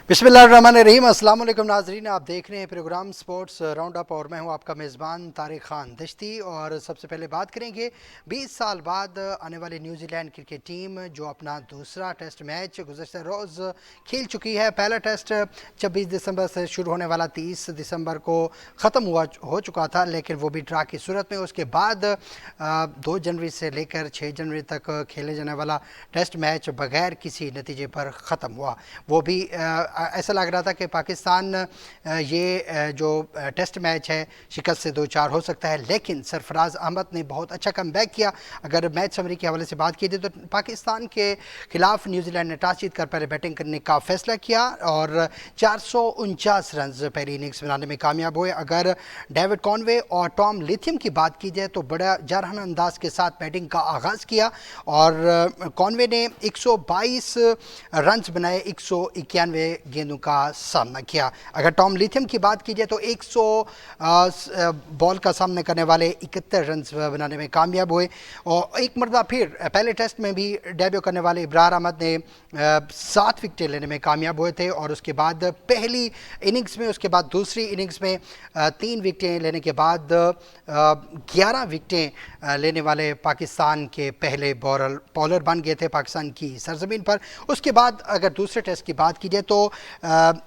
बिस्मिल्लाहिर्रहमानिर्रहीम। अस्सलाम वालेकुम नाजरीन, आप देख रहे हैं प्रोग्राम स्पोर्ट्स राउंड अप और मैं हूं आपका मेज़बान तारिक खान दश्ती। और सबसे पहले बात करेंगे 20 साल बाद आने वाली न्यूजीलैंड क्रिकेट टीम जो अपना दूसरा टेस्ट मैच गुज़श्ता रोज़ खेल चुकी है। पहला टेस्ट 26 दिसंबर से शुरू होने वाला 30 दिसंबर को ख़त्म हो चुका था, लेकिन वो भी ड्रा की सूरत में। उसके बाद 2 जनवरी से लेकर 6 जनवरी तक खेले जाने वाला टेस्ट मैच बगैर किसी नतीजे पर ख़त्म हुआ। वो भी ऐसा लग रहा था कि पाकिस्तान ये जो टेस्ट मैच है शिकस्त से 2-4 हो सकता है, लेकिन सरफराज अहमद ने बहुत अच्छा कम बैक किया। अगर मैच समरी के हवाले से बात की जाए तो पाकिस्तान के खिलाफ न्यूजीलैंड ने टॉस जीत कर पहले बैटिंग करने का फैसला किया और 449 रन पहली इनिंग्स बनाने में कामयाब हुए। अगर डेविड कॉनवे और टॉम लिथियम की बात की जाए तो बड़ा जारहाना अंदाज के साथ बैटिंग का आगाज़ किया और कॉनवे ने 122 रन बनाए, 191 गेंदों का सामना किया। अगर टॉम लिथियम की बात की जाए तो 100 बॉल का सामना करने वाले 71 रन बनाने में कामयाब हुए। और एक मरतबा फिर पहले टेस्ट में भी डेब्यू करने वाले इब्रार अहमद ने 7 विकेटें लेने में कामयाब हुए थे और उसके बाद पहली इनिंग्स में, उसके बाद दूसरी इनिंग्स में 3 विकेटें लेने के बाद 11 विकेटें लेने वाले पाकिस्तान के पहले बॉलर बन गए थे पाकिस्तान की सरजमीन पर। उसके बाद अगर दूसरे टेस्ट की बात की जाए तो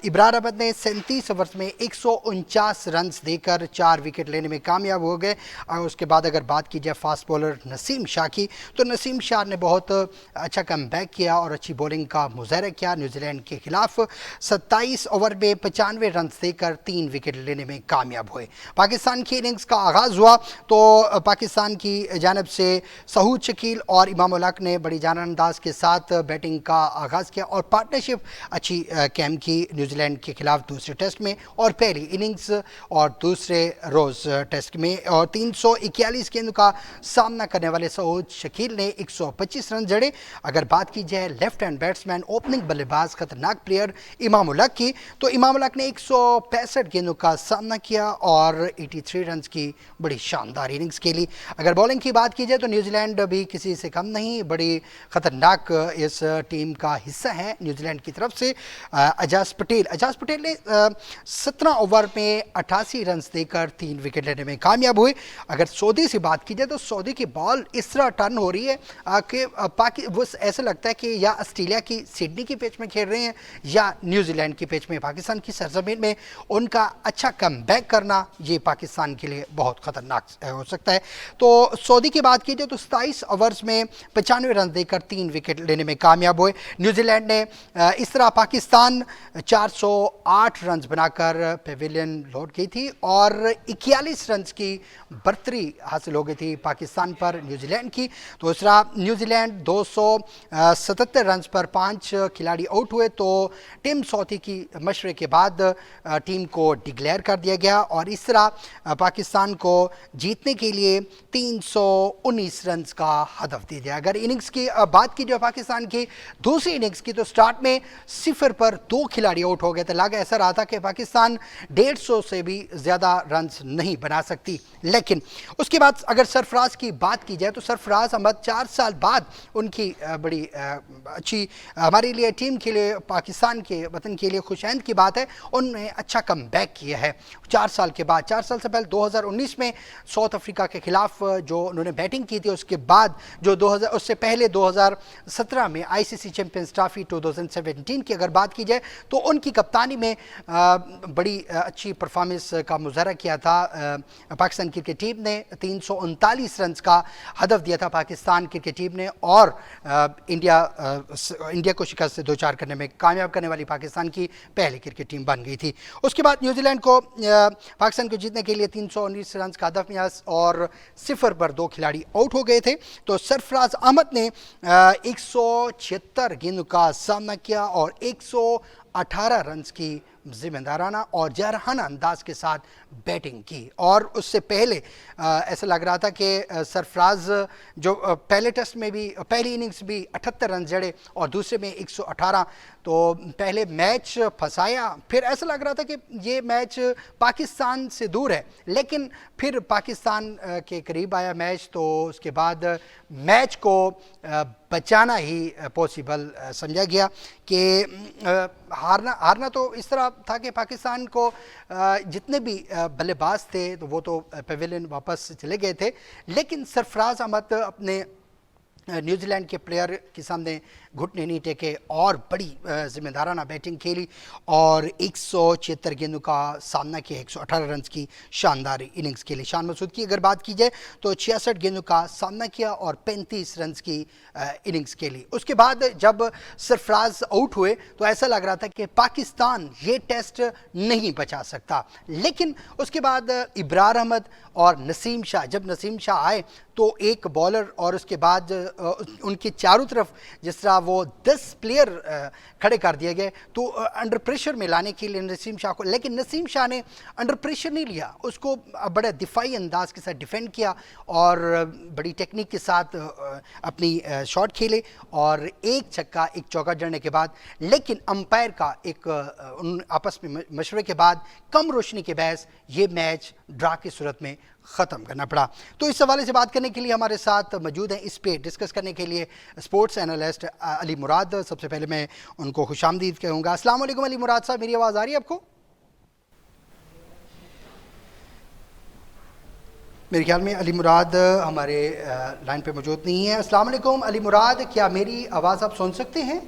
इब्रार अहमद ने 37 ओवर्स में 149 रन देकर 4 विकेट लेने में कामयाब हो गए। और उसके बाद अगर बात की जाए फास्ट बॉलर नसीम शाह की तो नसीम शाह ने बहुत अच्छा कम बैक किया और अच्छी बॉलिंग का मुजाहरा किया। न्यूजीलैंड के खिलाफ 27 ओवर में 95 रन देकर 3 विकेट लेने में कामयाब हुए। पाकिस्तान की इनिंग्स का आगाज़ हुआ तो पाकिस्तान की जानब से सहूद शकील और इमाम उल हक ने बड़ी जानअंदाज के साथ बैटिंग का आगाज़ किया और पार्टनरशिप अच्छी कैम की न्यूजीलैंड के खिलाफ दूसरे टेस्ट में और पहली इनिंग्स और दूसरे रोज़ टेस्ट में। और 341 गेंदों का सामना करने वाले सहूद शकील ने 125 रन जड़े। अगर बात की जाए लेफ्ट हैंड बैट्समैन ओपनिंग बल्लेबाज खतरनाक प्लेयर इमाम उल हक की तो इमाम उल हक ने 165 गेंदों का सामना किया और 83 रन की बड़ी शानदार इनिंग्स खेली। अगर बॉलिंग की बात की जाए तो न्यूजीलैंड भी किसी से कम नहीं, बड़ी खतरनाक इस टीम का हिस्सा है न्यूजीलैंड की तरफ से। अजाज पटेल ने 17 ओवर में 88 रन देकर 3 विकेट लेने में कामयाब हुए। अगर सऊदी से बात की जाए तो सऊदी की बॉल इस तरह टर्न हो रही है कि वो ऐसा लगता है कि या ऑस्ट्रेलिया की सिडनी की पिच में खेल रहे हैं या न्यूजीलैंड की पिच में। पाकिस्तान की सरजमीन में उनका अच्छा कम बैक करना ये पाकिस्तान के लिए बहुत ख़तरनाक हो सकता है। तो सऊदी की बात की जाए तो 27 ओवर्स में 95 रन देकर 3 विकेट लेने में कामयाब हुए। न्यूजीलैंड ने इस तरह पाकिस्तान 408 रन बनाकर पेविलियन लौट गई थी और 41 रन की बढ़तरी हासिल हो गई थी पाकिस्तान पर न्यूजीलैंड की। दूसरा न्यूजीलैंड 277 रन पर 5 खिलाड़ी आउट हुए तो टिम सौथी की मशवरे के बाद टीम को डिक्लेयर कर दिया गया और इस तरह पाकिस्तान को जीतने के लिए 319 रन का हदफ दे दिया। अगर इनिंग्स की बात की जाए पाकिस्तान की दूसरी इनिंग्स की तो स्टार्ट में 0 पर 2 खिलाड़ी आउट हो गए थे। लगा ऐसा रहा था कि पाकिस्तान 150 से भी ज़्यादा रन नहीं बना सकती, लेकिन उसके बाद अगर सरफराज की बात की जाए तो सरफराज अहमद 4 साल बाद उनकी बड़ी अच्छी हमारे लिए टीम के लिए पाकिस्तान के वतन के लिए खुशैंद की बात है, उन्होंने अच्छा कम बैक किया है 4 साल के बाद। 4 साल से पहले 2019 में साउथ अफ्रीका के खिलाफ जो उन्होंने बैटिंग की थी, उसके बाद जो 2000 उससे पहले 2017 में आईसीसी चैंपियंस ट्रॉफी 2017 की अगर बात की जाए तो उनकी कप्तानी में बड़ी अच्छी परफॉर्मेंस का मुजाहरा किया था पाकिस्तान क्रिकेट टीम ने। 339 रन का हदफ दिया था पाकिस्तान क्रिकेट टीम ने और इंडिया को शिकस्त से 2-4 करने में कामयाब करने वाली पाकिस्तान की पहली क्रिकेट टीम बन गई थी। उसके बाद न्यूजीलैंड को पाकिस्तान को जीतने के लिए 319 रन का हदफ मिला और 0 पर 2 खिलाड़ी आउट हो गए थे। तो सरफराज अहमद ने 176 गेंदों का सामना किया और 118 रन की जिम्मेदाराना और जरहाना अंदाज के साथ बैटिंग की। और उससे पहले ऐसा लग रहा था कि सरफराज जो पहले टेस्ट में भी पहली इनिंग्स भी 78 रन जड़े और दूसरे में 118, तो पहले मैच फंसाया, फिर ऐसा लग रहा था कि ये मैच पाकिस्तान से दूर है, लेकिन फिर पाकिस्तान के करीब आया मैच, तो उसके बाद मैच को बचाना ही पॉसिबल समझा गया कि हारना तो इस तरह था कि पाकिस्तान को जितने भी बल्लेबाज थे तो वो तो पवेलियन वापस चले गए थे, लेकिन सरफराज अहमद अपने न्यूजीलैंड के प्लेयर के सामने घुटने नहीं टेके और बड़ी जिम्मेदाराना बैटिंग खेली और 176 गेंदों का सामना किया, 118 रन की शानदार इनिंग्स खेली। शान मसूद की अगर बात की जाए तो 66 गेंदों का सामना किया और 35 रन की इनिंग्स खेली। उसके बाद जब सरफराज आउट हुए तो ऐसा लग रहा था कि पाकिस्तान ये टेस्ट नहीं बचा सकता, लेकिन उसके बाद इब्रार अहमद और नसीम शाह, जब नसीम शाह आए तो एक बॉलर और उसके बाद उनके चारों तरफ जिस तरह वो 10 प्लेयर खड़े कर दिए गए, तो अंडर प्रेशर में लाने के लिए नसीम शाह को, लेकिन नसीम शाह ने अंडर प्रेशर नहीं लिया, उसको बड़े दिफाई अंदाज के साथ डिफेंड किया और बड़ी टेक्निक के साथ अपनी शॉट खेले और एक छक्का एक चौका जड़ने के बाद, लेकिन अंपायर का एक उन आपस में मशवरे के बाद कम रोशनी के बहस ये मैच ड्रा की सूरत में ख़त्म करना पड़ा। तो इस हवाले से बात करने के लिए हमारे साथ मौजूद हैं, इस पे डिस्कस करने के लिए स्पोर्ट्स एनालिस्ट अली मुराद। सबसे पहले मैं उनको खुशामदीद कहूँगा। अस्सलाम वालेकुम अली मुराद साहब, मेरी आवाज़ आ रही है आपको? मेरे ख्याल में अली मुराद हमारे लाइन पे मौजूद नहीं है। अस्सलाम वालेकुम अली मुराद, क्या मेरी आवाज़ आप सुन सकते हैं?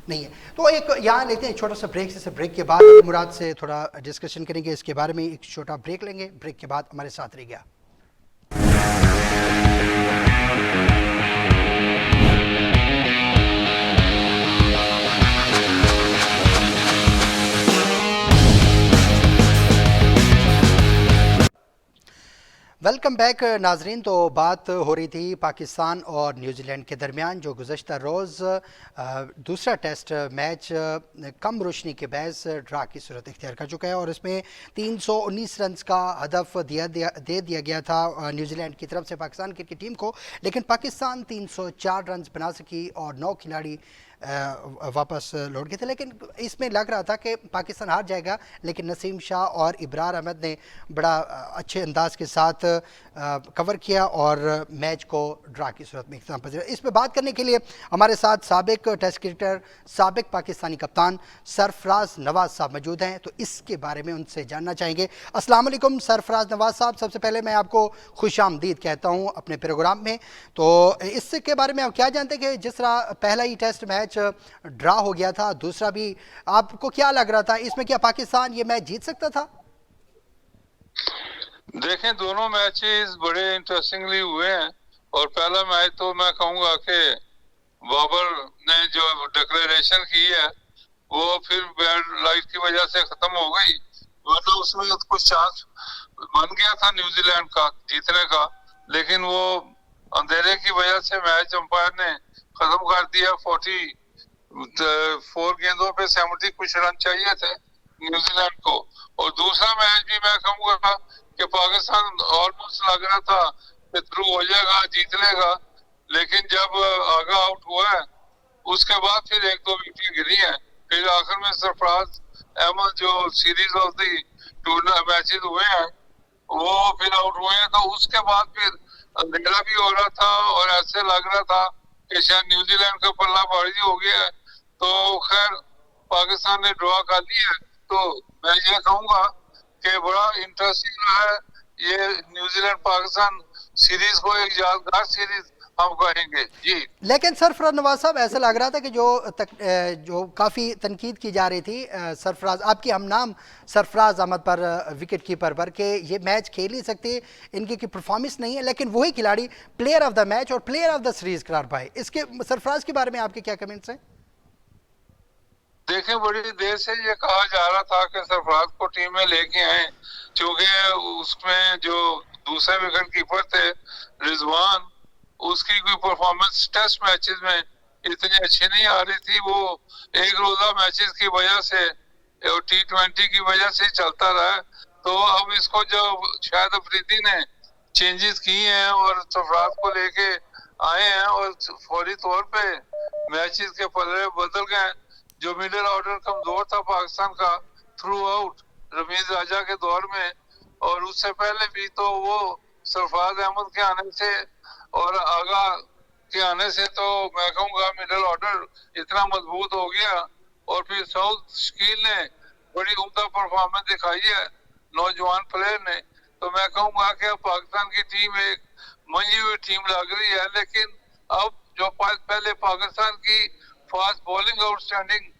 नहीं है, तो एक यहाँ लेते हैं छोटा सा ब्रेक। से ब्रेक के बाद अली मुराद से थोड़ा डिस्कशन करेंगे इसके बारे में, एक छोटा ब्रेक लेंगे, ब्रेक के बाद हमारे साथ रहिएगा। वेलकम बैक नाजरीन। तो बात हो रही थी पाकिस्तान और न्यूजीलैंड के दरमियान, जो गुज़श्ता रोज़ दूसरा टेस्ट मैच कम रोशनी के बहस ड्रा की सूरत इख्तियार कर चुका है और इसमें 319 रन का हदफ दे दिया गया था न्यूजीलैंड की तरफ से पाकिस्तान क्रिकेट टीम को, लेकिन पाकिस्तान 304 रन बना सकी और 9 खिलाड़ी वापस लौट गए थे। लेकिन इसमें लग रहा था कि पाकिस्तान हार जाएगा, लेकिन नसीम शाह और इब्रार अहमद ने बड़ा अच्छे अंदाज के साथ कवर किया और मैच को ड्रा की सूरत में इख्तिताम पहुंचा। इस पर बात करने के लिए हमारे साथ साबिक टेस्ट क्रिकेटर, साबिक पाकिस्तानी कप्तान सरफराज नवाज साहब मौजूद हैं, तो इसके बारे में उनसे जानना चाहेंगे। अस्सलाम वालेकुम सरफराज नवाज साहब, सबसे पहले मैं आपको खुशामदीद कहता हूँ अपने प्रोग्राम में। तो इससे के बारे में आप क्या जानते हैं कि जिस तरह पहला ही टेस्ट मैच ड्रा हो गया था, दूसरा भी, आपको क्या लग रहा था इसमें, क्या पाकिस्तान ये मैच जीत सकता था? देखें, दोनों मैचेस बड़े इंटरेस्टिंगली हुए हैं और पहला मैच तो मैं कहूंगा कि बाबर ने जो डिक्लेरेशन की है वो फिर बैड लाइट की वजह से खत्म हो गई, वरना उसमें कुछ चांस बन गया था न्यूजीलैंड का जीतने का, लेकिन वो अंधेरे की वजह से मैच अंपायर ने खत्म कर दिया। 44 गेंदों पे 70 कुछ रन चाहिए थे न्यूजीलैंड को। और दूसरा मैच भी मैं कहूँगा कि पाकिस्तान ऑलमोस्ट लग रहा था कि थ्रू हो जाएगा, जीत लेगा, लेकिन जब आगा आउट हुआ है उसके बाद फिर एक दो विकेट गिरी हैं, फिर आखिर में सरफराज अहमद जो series of the tournament matches हुए हैं वो फिर आउट हुए हैं, तो उसके बाद फिर अंधेरा भी हो रहा था और ऐसे लग रहा था कि शायद न्यूजीलैंड का पल्ला भारी हो गया है। तो खैर पाकिस्तान ने ड्रॉ कर लिया है, तो मैं ये कहूंगा कि बड़ा इंटरेस्टिंग रहा है ये न्यूजीलैंड पाकिस्तान सीरीज को, एक यादगार सीरीज हम कहेंगे जी। लेकिन सरफराज नवाज साहब, ऐसा लग रहा था कि जो काफ़ी तनकीद की जा रही थी सरफराज, आपकी हम नाम सरफराज अहमद पर, विकेट कीपर पर, कि ये मैच खेल नहीं सकते, इनकी की परफॉर्मेंस नहीं है, लेकिन वही खिलाड़ी प्लेयर ऑफ द मैच और प्लेयर ऑफ द सीरीज करार पाए। इसके सरफराज के बारे में आपके क्या कमेंट्स हैं? देखें, बड़ी देर से ये कहा जा रहा था कि सरफराज को टीम में लेके आए, क्योंकि उसमें जो दूसरे विकेट कीपर थे रिजवान, उसकी कोई परफॉर्मेंस टेस्ट मैचेस में इतनी अच्छी नहीं आ रही थी, वो एक रोजा मैचेस की वजह से और T20 की वजह से चलता रहा। तो अब इसको जो शायद अफरीदी ने चेंजेस किए हैं और सरफराज को लेके आए हैं और फौरी तौर पे मैचेस के पल्ले बदल गए। जो मिडिल ऑर्डर कमजोर था पाकिस्तान का थ्रू आउट रमीज राजा के दौर में, और उससे पहले भी, तो वो सरफराज अहमद के आने से और आगा के आने से तो मैं कहूँगा मिडिल ऑर्डर इतना मजबूत हो गया। और फिर साउथ शकील ने बड़ी उम्दा परफॉर्मेंस दिखाई है नौजवान प्लेयर ने। तो मैं कहूँगा कि अब पाकिस्तान की टीम एक मंजी हुई टीम लग रही है। लेकिन अब जो पहले पाकिस्तान की फास्ट बॉलिंग आउटस्टैंडिंग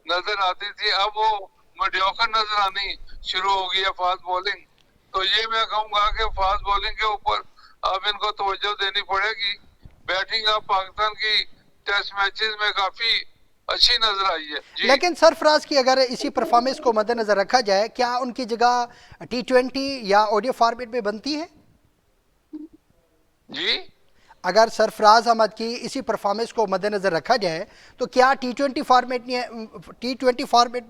नजर आती थी, अब वो मीडियोकर नजर आनी शुरू हो गई है फास्ट बॉलिंग। तो ये मैं कहूँगा कि फास्ट बॉलिंग के ऊपर अब इनको तवज्जो देनी पड़ेगी। बैटिंग अब पाकिस्तान की टेस्ट मैचेस में काफी अच्छी नजर आई है जी। लेकिन सरफराज की अगर इसी परफॉर्मेंस को मद्देनजर रखा जाए, क्या उनकी जगह T20 या ओडीआई फॉर्मेट में बनती है? जी अगर सरफराज अहमद की इसी परफॉर्मेंस को मद्देनजर रखा जाए तो क्या T20 फॉर्मेट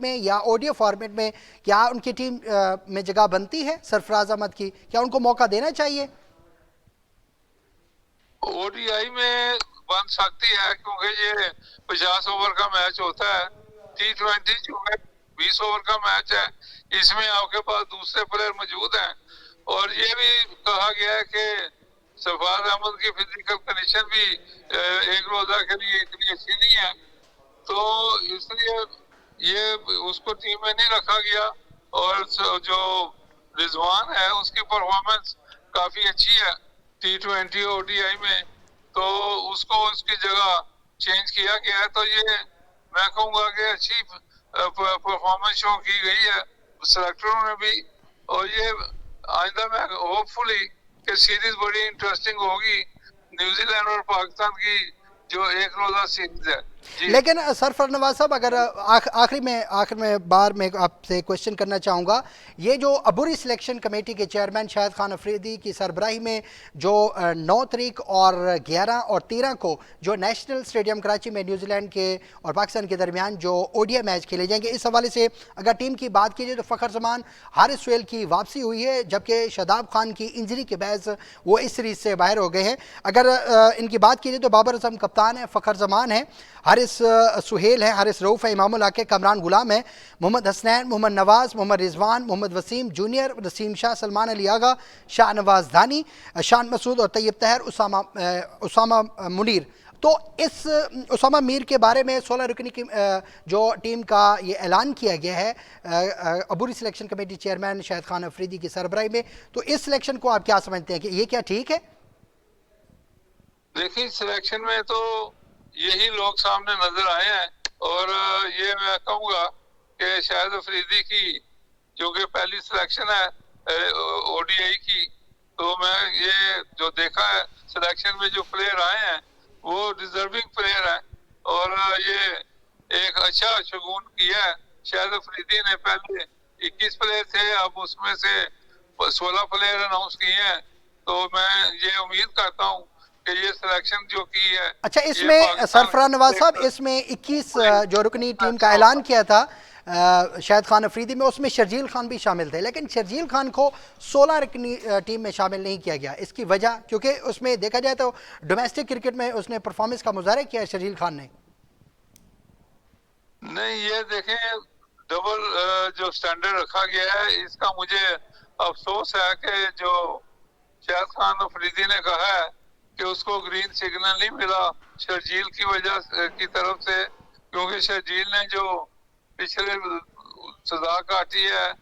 में या ओडीआई फॉर्मेट में क्या उनकी टीम में जगह बनती है सरफराज अहमद की? क्या उनको मौका देना चाहिए? ओडीआई में बन सकती है क्योंकि ये 50 ओवर का मैच होता है। T20 जो है 20 ओवर का मैच है, इसमें आपके पास दूसरे प्लेयर मौजूद हैं। और ये भी कहा गया है कि सरफराज अहमद की फिजिकल कंडीशन भी एक रोजा के लिए इतनी अच्छी नहीं है, तो इसलिए ये उसको टीम में नहीं रखा गया। और जो रिजवान है उसकी परफॉर्मेंस काफी अच्छी है T20 ओडीआई में, तो उसको उसकी जगह चेंज किया गया है। तो ये मैं कहूँगा कि अच्छी परफॉर्मेंस शो की गई है सेलेक्टरों ने भी। और ये आइंदा में होपफुली कि सीरीज बड़ी इंटरेस्टिंग होगी न्यूजीलैंड और पाकिस्तान की जो एक रोजा सीरीज है जी। लेकिन सरफराज नवाज साहब, अगर आखिर में बार में आपसे क्वेश्चन करना चाहूँगा, ये जो अबूरी सिलेक्शन कमेटी के चेयरमैन शाहिद खान अफरीदी की सरबराही में जो 9 तारीख और 11 और 13 को जो नेशनल स्टेडियम कराची में न्यूजीलैंड के और पाकिस्तान के दरमियान जो ओडीआई मैच खेले जाएंगे, इस हवाले से अगर टीम की बात की जाए तो फ़खर जमान हारिस सुहेल की वापसी हुई है, जबकि शादाब खान की इंजरी के बायस वो इस सीरीज़ से बाहर हो गए हैं। अगर इनकी बात की जाए तो बाबर आजम कप्तान है, फ़खर जमान है, हारिस सुहेल है, हारिस रऊफ़ है, इमामुल हक है, कमरान गुलाम है, मोहम्मद हसनैन, मोहम्मद नवाज, मोहम्मद रिजवान, मोहम्मद वसीम जूनियर, नसीम शाह, सलमान अली आगा, शाहनवाज धानी, शान मसूद और तैयब तहर, उसामा मुनीर। तो इस उसामा मीर के बारे में 16 रुकनी की जो टीम का ये ऐलान किया गया है अबूरी selection committee chairman Shahid Khan Afridi की सरबराही में, तो इस सिलेक्शन को आप क्या समझते हैं कि ये क्या ठीक है? देखिए, सिलेक्शन में तो यही लोग सामने नजर आए हैं। और ये मैं कहूँगा कि शाहिद अफरीदी की क्योंकि पहली सिलेक्शन है ओडीआई की, तो मैं ये जो देखा है सिलेक्शन में जो प्लेयर आए हैं वो डिजर्विंग प्लेयर हैं। और ये एक अच्छा शगुन किया है शाहिद अफरीदी ने। पहले 21 प्लेयर थे, अब उसमें से 16 प्लेयर अनाउंस किए हैं। तो मैं ये उम्मीद करता हूँ कि ये सिलेक्शन जो की है। अच्छा, इसमें सरफराज नवाज साहब, इसमें 21 जो रुकनी टीम का ऐलान किया था शाहिद खान अफरीदी में, उसमें शर्जील खान भी शामिल थे, लेकिन शर्जील खान को 16 रुकनी टीम में शामिल नहीं किया गया। इसकी वजह, क्योंकि उसमें देखा जाए तो डोमेस्टिक क्रिकेट में उसने परफॉर्मेंस का मुजाहरा किया है शर्जील खान ने। नहीं, ये देखें डबल जो स्टैंडर्ड रखा गया है, इसका मुझे अफसोस है कि जो शाहिद खान अफरीदी ने कहा है कि उसको ग्रीन सिग्नल नहीं मिला शर्जील की वजह की तरफ से, क्योंकि शर्जील ने जो पिछले सजा काटी है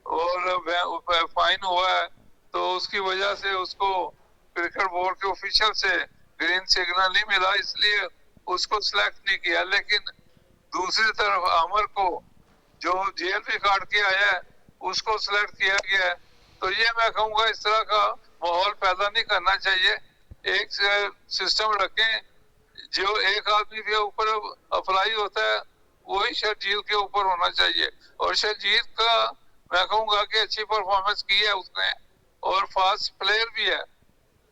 और फाइन हुआ है, तो उसकी वजह से उसको क्रिकेट बोर्ड के ऑफिशियल से ग्रीन सिग्नल नहीं मिला, इसलिए उसको सिलेक्ट नहीं किया। लेकिन दूसरी तरफ आमर को जो जेल भी काट के आया है उसको सिलेक्ट किया गया है। तो ये मैं कहूँगा इस तरह का माहौल पैदा नहीं करना चाहिए। एक सिस्टम रखें, जो एक आदमी के ऊपर अप्लाई होता है वही शर्जील के ऊपर होना चाहिए। और शर्जील का मैं कहूँगा कि अच्छी परफॉर्मेंस की है उसने और फास्ट प्लेयर भी है।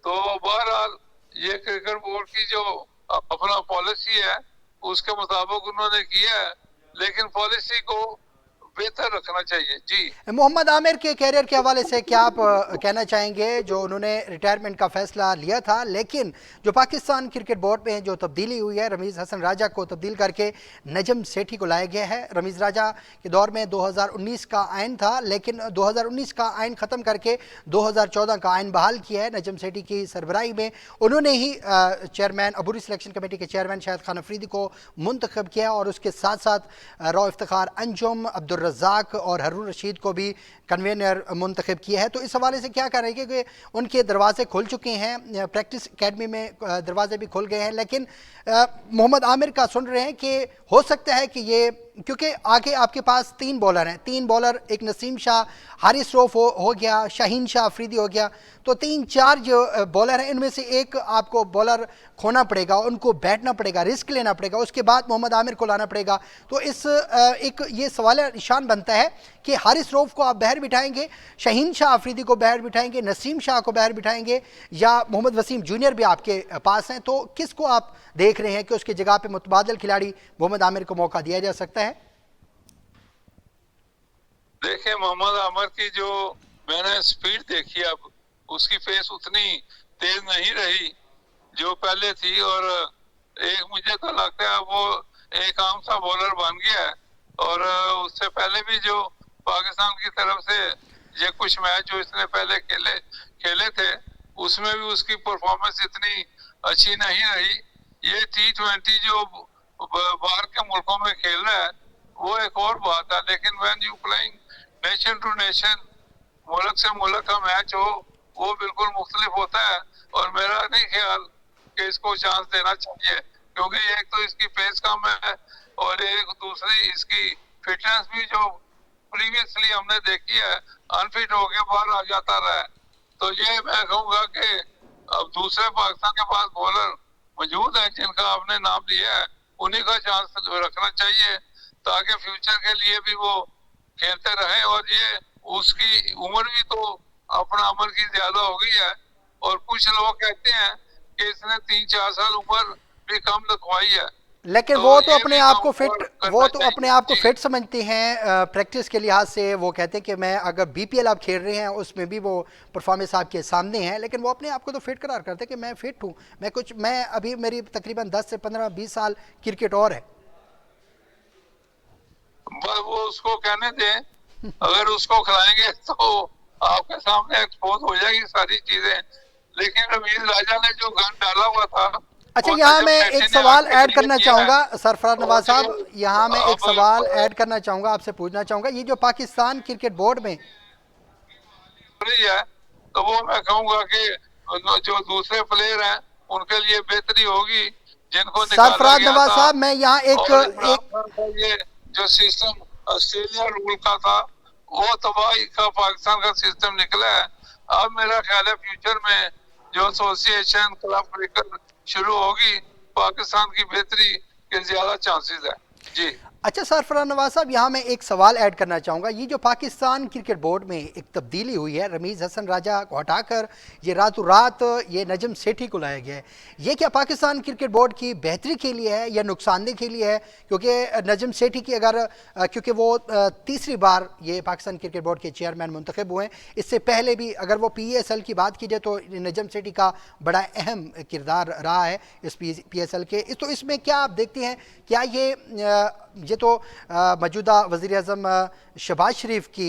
तो बहरहाल ये क्रिकेट बोर्ड की जो अपना पॉलिसी है उसके मुताबिक उन्होंने किया है, लेकिन पॉलिसी को बेहतर रखना चाहिए। जी मोहम्मद आमिर के कैरियर के हवाले से क्या आप कहना चाहेंगे? जो उन्होंने रिटायरमेंट का फैसला लिया था, लेकिन जो पाकिस्तान क्रिकेट बोर्ड में जो तब्दीली हुई है, रमीज़ हसन राजा को तब्दील करके नजम सेठी को लाया गया है। रमीज़ राजा के दौर में 2019 का आइन था, लेकिन 2019 का आइन ख़त्म करके 2014 का आइन बहाल किया है। नजम सेठी की सरबराही में उन्होंने ही चेयरमैन अबूरी सिलेक्शन कमेटी के चेयरमैन शाहिद खान अफरीदी को मुंतखब किया, और उसके साथ साथ रौ इफ्तिखार अंजुम, अब्दुल रज़ाक और हारून रशीद को भी कन्वेनर मुंतखब किया है। तो इस हवाले से क्या करेंगे कि उनके दरवाजे खुल चुके हैं, प्रैक्टिस एकेडमी में दरवाजे भी खुल गए हैं, लेकिन मोहम्मद आमिर का सुन रहे हैं कि हो सकता है कि ये, क्योंकि आगे आपके पास तीन बॉलर हैं, तीन बॉलर, एक नसीम शाह, हारिस रऊफ हो गया, शाहीन शाह अफरीदी हो गया, तो तीन चार जो बॉलर हैं इनमें से एक आपको बॉलर खोना पड़ेगा, उनको बैठना पड़ेगा, रिस्क लेना पड़ेगा, उसके बाद मोहम्मद आमिर को लाना पड़ेगा। तो इस एक ये सवाल निशान बनता है कि हारिस रऊफ को आप बाहर बिठाएंगे, शाहीन शाह अफरीदी को बाहर बिठाएंगे, नसीम शाह को बाहर बिठाएंगे, या मोहम्मद वसीम जूनियर भी आपके पास हैं, तो किसको आप देख रहे हैं कि उसकी जगह पे मुतबादल खिलाड़ी मोहम्मद आमिर को मौका दिया जा सकता है? देखिए, मोहम्मद आमिर की जो मैंने स्पीड देखी, अब उसकी पेस उतनी तेज नहीं रही जो पहले थी, और एक मुझे तो लगता है वो एक आम सा बॉलर बन गया है। और उससे पहले भी जो पाकिस्तान की तरफ से ये कुछ मैच जो इसने पहले खेले थे, उसमें भी उसकी परफॉर्मेंस इतनी अच्छी नहीं रही। ये T20 जो बाहर के मुल्कों में खेल रहा है वो एक और बात है, लेकिन when you playing nation to nation, मुल्क से मुल्क का मैच हो, वो बिल्कुल मुख्तलिफ होता है। और मेरा नहीं ख्याल कि इसको चांस देना चाहिए, क्योंकि एक तो इसकी पेस कम है और एक दूसरी इसकी फिटनेस भी जो प्रीवियसली हमने देखी है, अनफिट होके बाहर आ जाता रहा है। तो ये मैं कहूँगा कि अब दूसरे पाकिस्तान के पास बॉलर मौजूद है जिनका आपने नाम लिया है, उन्हीं का चांस रखना चाहिए, ताकि फ्यूचर के लिए भी वो खेलते रहे। और ये उसकी उम्र भी तो अपना उम्र की ज्यादा हो गई है, और कुछ लोग कहते हैं कि इसने 3-4 साल उम्र भी कम लिखवाई है। लेकिन तो वो तो ये अपने भी आप को काउंट फिट करना वो तो चाहिए। अपने आप को जी फिट समझते हैं प्रैक्टिस के लिहाज से। वो कहते हैं कि मैं, अगर बीपीएल आप खेल रहे हैं उसमें भी वो परफॉर्मेंस आपके सामने है, लेकिन वो अपने आप को तो फिट करार करते हैं कि मैं फिट हूँ, मैं अभी मेरी तकरीबन 10 से 15-20 साल क्रिकेट और है। बस वो उसको कहने दें, अगर उसको खिलाएंगे तो आपके सामने एक्सपोज हो जाएगी सारी चीजें। लेकिन रमीज राजा ने जो गन डाला हुआ था, अच्छा, और यहाँ नजम मैं सेठी एक ने सवाल आके ऐड क्लियर करना किया है। चाहूँगा सरफराज और नवाज जो साहब, यहाँ मैं एक अब सवाल ऐड करना चाहूँगा, आपसे पूछना चाहूँगा, ये जो पाकिस्तान क्रिकेट बोर्ड में रही है, तो वो मैं कहूँगा कि जो दूसरे प्लेयर हैं उनके लिए बेहतरी होगी जिनको निकाला सरफराज गया नवाज था। साहब, मैं यहाँ एक और इमरान एक खान का ये जो सिस्टम ऑस्ट्रेलिया रूल का था, वो तबाही का पाकिस्तान का सिस्टम निकला है। अब मेरा ख्याल है फ्यूचर में जो एसोसिएशन क्लब क्रिकेट शुरू होगी, पाकिस्तान की बेहतरी के ज्यादा चांसेस है। जी अच्छा सरफराज नवाज साहब, यहाँ मैं एक सवाल ऐड करना चाहूँगा, ये जो पाकिस्तान क्रिकेट बोर्ड में एक तब्दीली हुई है, रमीज़ हसन राजा को हटाकर ये रातों रात ये नजम सेठी को लाया गया है, ये क्या पाकिस्तान क्रिकेट बोर्ड की बेहतरी के लिए है या नुकसानदेह के लिए है? क्योंकि नजम सेठी की अगर क्योंकि वो तीसरी बार ये पाकिस्तान क्रिकेट बोर्ड के चेयरमैन मुंतखब हुए हैं, इससे पहले भी अगर वो PSL की बात की जाए तो नजम सेठी का बड़ा अहम किरदार रहा है इस PSL के। तो इसमें क्या आप देखते हैं, क्या ये तो मौजूदा वज़ीर आज़म शहबाज शरीफ की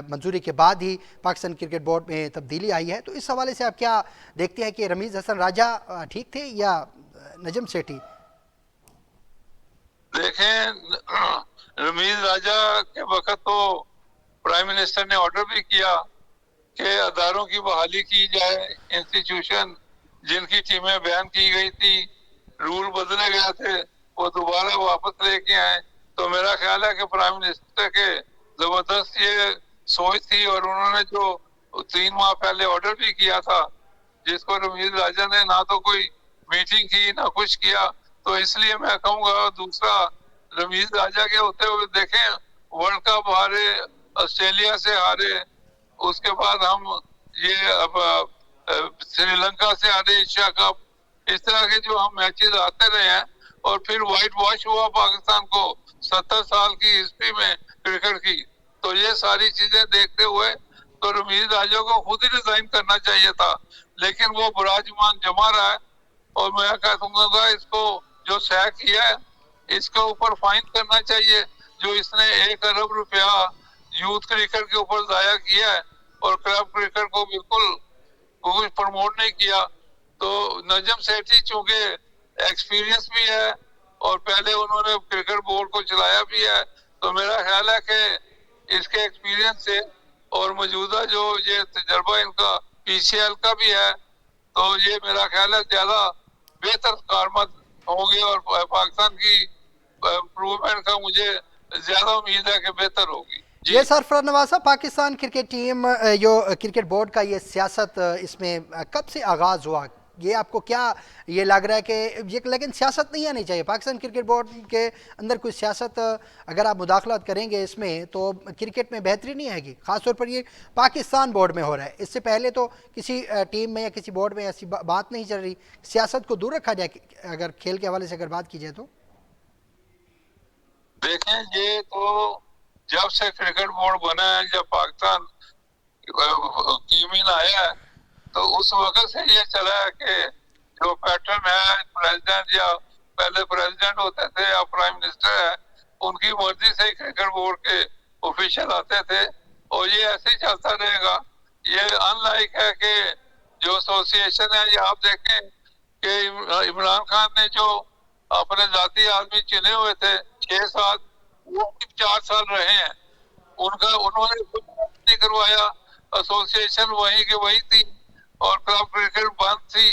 मंजूरी के बाद ही पाकिस्तान क्रिकेट बोर्ड में तब्दीली आई है, तो इस हवाले से आप क्या देखते हैं कि रमीज़ हसन राजा ठीक थे या नजम सेठी? देखें, रमीज राजा के वक्त तो प्राइम मिनिस्टर ने ऑर्डर भी किया कि अदारों की बहाली की जाए, इंस्टीट्यूशन जिनकी टीमें बैन की गई थी, रूल बदले गए थे, वो दोबारा वापस लेके आए। तो मेरा ख्याल है कि प्राइम मिनिस्टर के जबरदस्त ये सोच थी, और उन्होंने जो 3 माह पहले ऑर्डर भी किया था, जिसको रमीज राजा ने ना तो कोई मीटिंग की ना कुछ किया। तो इसलिए मैं कहूँगा, दूसरा रमीज राजा के होते हुए देखें वर्ल्ड कप हारे, ऑस्ट्रेलिया से हारे, उसके बाद हम ये अब श्रीलंका से हारे एशिया कप, इस तरह के जो हम मैचेस आते रहे हैं और फिर व्हाइट वॉश हुआ पाकिस्तान को 70 साल की हिस्ट्री में क्रिकेट की। तो ये सारी चीजें देखते हुए तो रमीज राजा को खुद ही रिजाइन करना चाहिए था, लेकिन वो बुराजमान जमा रहा है। और मैं कहूंगा इसको जो सह किया है इसके ऊपर फाइन करना चाहिए, जो इसने 1 अरब रुपया यूथ क्रिकेट के ऊपर जाया किया है और क्लब क्रिकेट को बिल्कुल कुछ प्रमोट नहीं किया। तो नजम सेठी चूंकि एक्सपीरियंस भी है और पहले उन्होंने क्रिकेट बोर्ड को चलाया भी है, तो मेरा ख्याल है कि इसके एक्सपीरियंस से और मौजूदा जो ये तजर्बा इनका पीसीएल का भी है, तो ये मेरा ख्याल है ज्यादा बेहतर कारमद होंगे और पाकिस्तान की इम्प्रूवमेंट का मुझे ज्यादा उम्मीद है कि बेहतर होगी। ये सरफराज नवाज साहब, पाकिस्तान क्रिकेट टीम जो क्रिकेट बोर्ड का ये सियासत इसमें कब से आगाज़ हुआ? ये आपको क्या ये लग रहा है कि ये, लेकिन सियासत नहीं आनी चाहिए पाकिस्तान क्रिकेट बोर्ड के अंदर? कोई सियासत अगर आप मुदाखलत करेंगे इसमें तो क्रिकेट में बेहतरी नहीं आएगी, ख़ासतौर पर ये पाकिस्तान बोर्ड में हो रहा है। इससे पहले तो किसी टीम में या किसी बोर्ड में ऐसी बात नहीं चल रही। सियासत को दूर रखा जाए अगर खेल के हवाले से अगर बात की जाए तो। देखें, ये तो जब से क्रिकेट बोर्ड बना है, जब पाकिस्तान टीम आया है, तो उस वक्त से ये चला है कि जो पैटर्न है प्रेसिडेंट या पहले प्रेसिडेंट होते थे या प्राइम मिनिस्टर है, उनकी मर्जी से क्रिकेट बोर्ड के ऑफिशियल आते थे और ये ऐसे ही चलता रहेगा। ये अनलाइक है कि जो एसोसिएशन है, ये आप देखें कि इमरान खान ने जो अपने जाती आदमी चुने हुए थे 6 साल, वो 4 साल रहे हैं। उन्होंने कुछ नहीं करवाया, एसोसिएशन वही के वही थी और क्लब क्रिकेट बंद थी।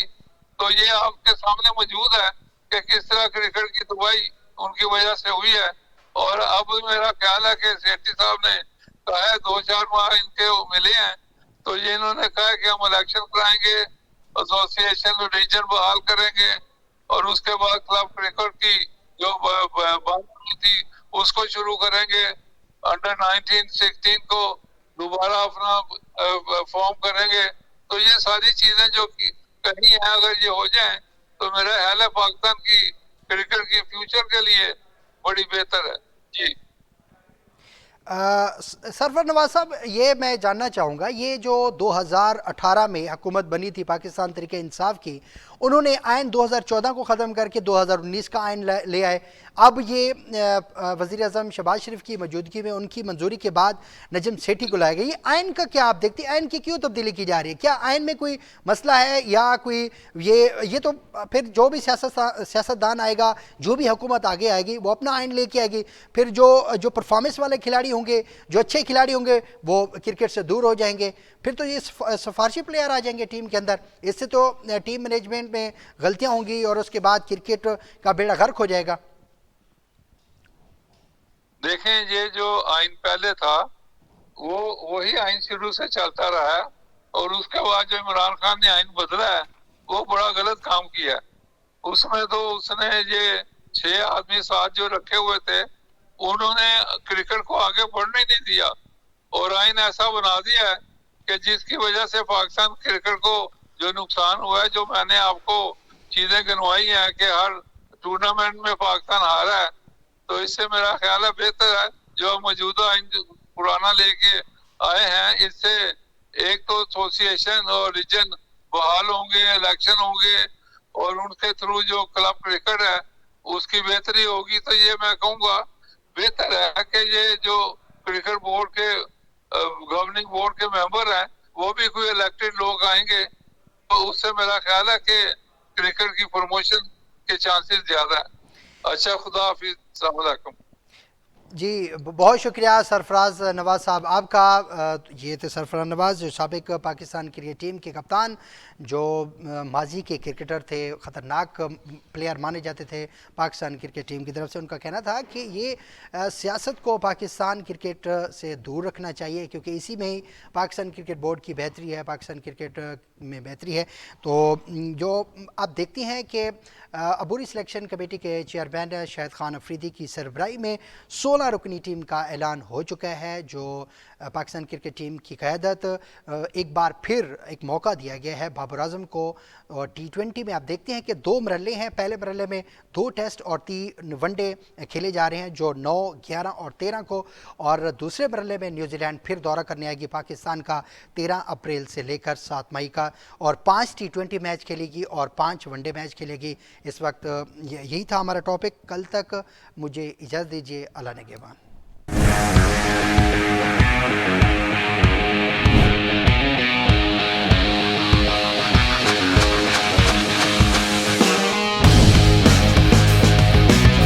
तो ये आपके सामने मौजूद है कि किस तरह क्रिकेट की तबाही उनकी वजह से हुई है। और अब मेरा ख्याल है कि सेठी साहब ने कहा है 2-4 माह इनके मिले हैं, तो ये इन्होंने कहा है कि हम इलेक्शन कराएंगे, एसोसिएशन रीजन बहाल करेंगे और उसके बाद क्लब क्रिकेट की जो बंद हुई थी उसको शुरू करेंगे। अंडर 19, 16 को दोबारा अपना फॉर्म करेंगे। तो ये सारी चीजें जो कहीं है, अगर ये हो जाए तो मेरा ख्याल है पाकिस्तान की क्रिकेट की फ्यूचर के लिए बड़ी बेहतर है। जी सरफराज नवाज साहब, ये मैं जानना चाहूँगा, ये जो 2018 में हुकूमत बनी थी पाकिस्तान तहरीक इंसाफ की, उन्होंने आइन 2014 को ख़त्म करके 2019 का आइन ले आए। अब ये वज़ीर आज़म शहबाज शरीफ की मौजूदगी में उनकी मंजूरी के बाद नजम सेठी को लाया गया। ये आइन का क्या आप देखते हैं, आइन की क्यों तब्दीली की जा रही है? क्या आइन में कोई मसला है या कोई ये तो फिर जो भी सियासतदान आएगा, जो भी हुकूमत आगे आएगी, वो अपना आइन लेके आएगी। फिर जो परफॉर्मेंस वाले खिलाड़ी होंगे, जो अच्छे खिलाड़ी होंगे, वो क्रिकेट से दूर हो जाएंगे। फिर तो ये सिफारशी प्लेयर आ जाएंगे टीम के अंदर। इससे तो टीम मैनेजमेंट में गलतियां होंगी और उसके बाद क्रिकेट का बेड़ा गर्क हो जाएगा। देखें, ये जो आइन पहले था वो वही आइन शुरू से चलता रहा है और उसके बाद जो इमरान खान ने आइन बदला है वो बड़ा गलत काम किया है। उसमें तो उसने ये 6 आदमी साथ जो रखे हुए थे, उन्होंने क्रिकेट को आगे बढ़ने नहीं दिया और आइन ऐसा बना दिया है कि जिसकी वजह से पाकिस्तान क्रिकेट को जो नुकसान हुआ है, जो मैंने आपको चीजें गिनवाई हैं कि हर टूर्नामेंट में पाकिस्तान हारा है। तो इससे मेरा ख्याल है बेहतर है जो मौजूदा आइन पुराना लेके आए हैं, इससे एक तो एसोसिएशन और रीजन बहाल होंगे, इलेक्शन होंगे और उनके थ्रू जो क्लब क्रिकेट है उसकी बेहतरी होगी। तो ये मैं कहूँगा बेहतर है कि ये जो क्रिकेट बोर्ड के गवर्निंग बोर्ड के मेंबर हैं वो भी कोई इलेक्टेड लोग आएंगे, तो उससे मेरा ख्याल है कि क्रिकेट की प्रमोशन के चांसेस ज्यादा है। अच्छा, खुदा हाफिज, अस्सलाम वालेकुम। जी बहुत शुक्रिया सरफराज नवाज साहब आपका। ये थे सरफराज नवाज, जो साबिक पाकिस्तान क्रिकेट टीम के कप्तान, जो माजी के क्रिकेटर थे, ख़तरनाक प्लेयर माने जाते थे पाकिस्तान क्रिकेट टीम की तरफ से। उनका कहना था कि ये सियासत को पाकिस्तान क्रिकेट से दूर रखना चाहिए, क्योंकि इसी में ही पाकिस्तान क्रिकेट बोर्ड की बेहतरी है, पाकिस्तान क्रिकेट में बेहतरी है। तो जो आप देखती हैं कि अबूरी सिलेक्शन कमेटी के चेयरमैन शाहिद खान अफरीदी की सरबराही में 16 16 रुकनी टीम का ऐलान हो चुका है, जो पाकिस्तान क्रिकेट टीम की क़यादत एक बार फिर एक मौका दिया गया है बाबर आजम को। और T20 में आप देखते हैं कि 2 मरहले हैं। पहले मरहले में 2 टेस्ट और 3 वनडे खेले जा रहे हैं, जो 9, 11 और 13 को। और दूसरे मरहले में न्यूजीलैंड फिर दौरा करने आएगी पाकिस्तान का 13 अप्रैल से लेकर 7 मई का, और 5 T20 मैच खेलेगी और 5 वनडे मैच खेलेगी। इस वक्त यही था हमारा टॉपिक। कल तक मुझे इजाज़त दीजिए। अल्लाह निगहबान।